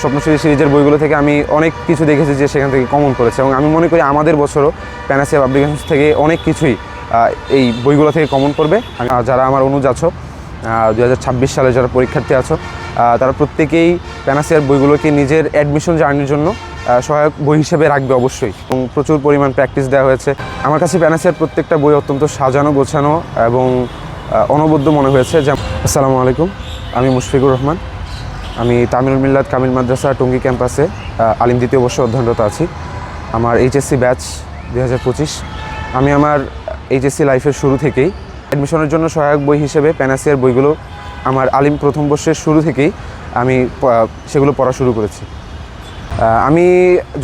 স্বপ্নশ্রী সিরিজের বইগুলো থেকে আমি অনেক কিছু দেখেছি যে সেখান থেকে কমন করেছে, এবং আমি মনে করি আমাদের বছরও প্যানাসিয়া পাবলিকেশনস থেকে অনেক কিছুই এই বইগুলো থেকে কমন করবে। যারা আমার অনুজ আছো 2026 সালে যারা পরীক্ষার্থী আছো তারা প্রত্যেকেই প্যানাসিয়ার বইগুলোকে নিজের অ্যাডমিশন জার্নির জন্য সহায়ক বই হিসেবে রাখবে অবশ্যই, এবং প্রচুর পরিমাণ প্র্যাকটিস দেওয়া হয়েছে। আমার কাছে প্যানাসিয়ার প্রত্যেকটা বই অত্যন্ত সাজানো গোছানো এবং অনবদ্য মনে হয়েছে। আসসালামু আলাইকুম, আমি মুশফিকুর রহমান। আমি তামিলুল মিল্লাত কামিল মাদ্রাসা টঙ্গী ক্যাম্পাসে আলিম দ্বিতীয় বর্ষে অধ্যয়নরত আছি। আমার এইচএসসি ব্যাচ 2025। আমি আমার এইচএসসি লাইফের শুরু থেকেই অ্যাডমিশনের জন্য সহায়ক বই হিসেবে প্যানাসিয়ার বইগুলো আমার আলিম প্রথম বর্ষের শুরু থেকেই আমি সেগুলো পড়া শুরু করেছি। আমি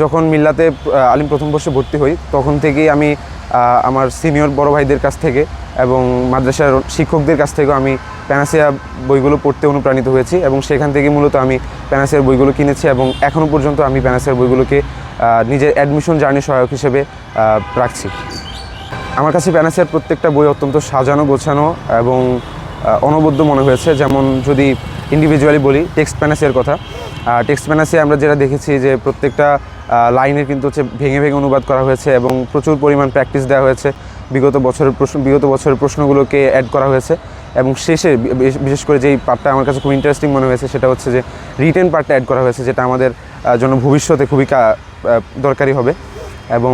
যখন মিল্লাতে আলিম প্রথম বর্ষে ভর্তি হই তখন থেকেই আমি আমার সিনিয়র বড় ভাইদের কাছ থেকে এবং মাদ্রাসার শিক্ষকদের কাছ থেকেও আমি প্যানাসিয়া বইগুলো পড়তে অনুপ্রাণিত হয়েছি, এবং সেখান থেকে মূলত আমি প্যানাসিয়ার বইগুলো কিনেছি, এবং এখনও পর্যন্ত আমি প্যানাসিয়ার বইগুলোকে নিজের অ্যাডমিশন জার্নি সহায়ক হিসেবে রাখছি। আমার কাছে প্যানাসিয়ার প্রত্যেকটা বই অত্যন্ত সাজানো গোছানো এবং অনবদ্য মনে হয়েছে। যেমন যদি ইন্ডিভিজুয়ালি বলি টেক্সট প্যানাসিয়ার কথা, টেক্সট প্যানাসিয়া আমরা যেটা দেখেছি যে প্রত্যেকটা লাইনের কিন্তু হচ্ছে ভেঙে ভেঙে অনুবাদ করা হয়েছে, এবং প্রচুর পরিমাণ প্র্যাকটিস দেওয়া হয়েছে। বিগত বছরের প্রশ্নগুলোকে অ্যাড করা হয়েছে, এবং শেষে বিশেষ করে যেই পার্টটা আমার কাছে খুব ইন্টারেস্টিং মনে হয়েছে সেটা হচ্ছে যে রিটেন পার্টটা অ্যাড করা হয়েছে, যেটা আমাদের জন্য ভবিষ্যতে খুবই দরকারি হবে। এবং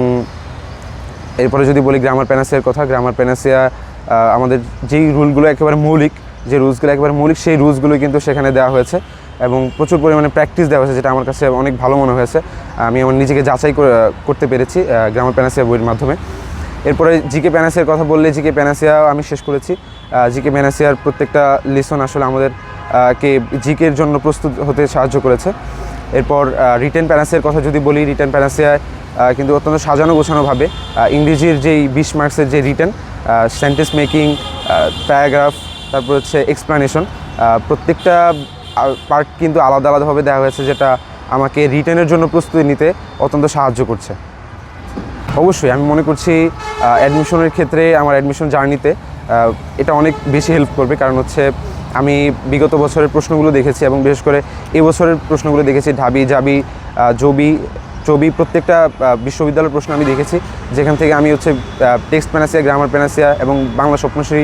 এরপরে যদি বলি গ্রামার প্যানাসিয়ার কথা, গ্রামার প্যানাসিয়া আমাদের যেই রুলগুলো একেবারে মৌলিক, যে রুলসগুলো একেবারে মৌলিক, সেই রুলসগুলো কিন্তু সেখানে দেওয়া হয়েছে, এবং প্রচুর পরিমাণে প্র্যাকটিস দেওয়া হয়েছে, যেটা আমার কাছে অনেক ভালো মনে হয়েছে। আমি আমার নিজেকে যাচাই করতে পেরেছি গ্রামার প্যানাসিয়া বইয়ের মাধ্যমে। এরপরে জিকে প্যানাসিয়ার কথা বললে জিকে প্যানাসিয়া আমি শেষ করেছি। জিকে প্যানাসিয়ার প্রত্যেকটা লেসন আসলে আমাদের জিকের জন্য প্রস্তুত হতে সাহায্য করেছে। এরপর রিটেন প্যানাসিয়ার কথা যদি বলি, রিটেন প্যানাসিয়ায় কিন্তু অত্যন্ত সাজানো গোছানোভাবে ইংরেজির যেই 20 মার্কসের যে রিটেন, সেন্টেন্স মেকিং, প্যারাগ্রাফ, তারপর হচ্ছে এক্সপ্লানেশন, প্রত্যেকটা পার্ট কিন্তু আলাদা আলাদাভাবে দেওয়া হয়েছে, যেটা আমাকে রিটেনের জন্য প্রস্তুতি নিতে অত্যন্ত সাহায্য করছে। অবশ্যই আমি মনে করছি অ্যাডমিশনের ক্ষেত্রে আমার অ্যাডমিশন জার্নিতে এটা অনেক বেশি হেল্প করবে, কারণ হচ্ছে আমি বিগত বছরের প্রশ্নগুলো দেখেছি, এবং বিশেষ করে এই বছরের প্রশ্নগুলো দেখেছি। ঢাবি, জাবি, চবি প্রত্যেকটা বিশ্ববিদ্যালয়ের প্রশ্ন আমি দেখেছি, যেখান থেকে আমি হচ্ছে টেক্সট প্যানাসিয়া, গ্রামার প্যানাসিয়া এবং বাংলা স্বপ্নশ্রী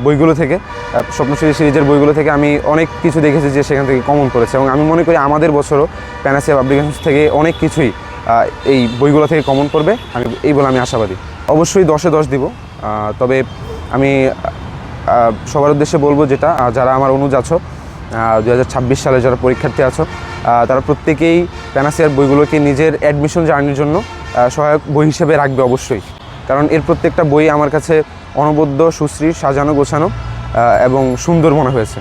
বইগুলো থেকে, স্বপ্নশ্রী সিরিজের বইগুলো থেকে আমি অনেক কিছু দেখেছি যে সেখান থেকে কমন করেছে, এবং আমি মনে করি আমাদের বছরও প্যানাসিয়া পাবলিকেশনস থেকে অনেক কিছুই এই বইগুলো থেকে কমন করবে, এই বলে আমি আশাবাদী। অবশ্যই 10-এ 10 দিব। তবে আমি সবার উদ্দেশ্যে বলবো, যেটা যারা আমার অনুজ আছো 2026 সালে যারা পরীক্ষার্থী আছো তারা প্রত্যেকেই প্যানাসিয়ার বইগুলোকে নিজের অ্যাডমিশন জার্নির জন্য সহায়ক বই হিসেবে রাখবে অবশ্যই, কারণ এর প্রত্যেকটা বই আমার কাছে অনবদ্য, সুশ্রী, সাজানো গোছানো এবং সুন্দর মনে হয়েছে।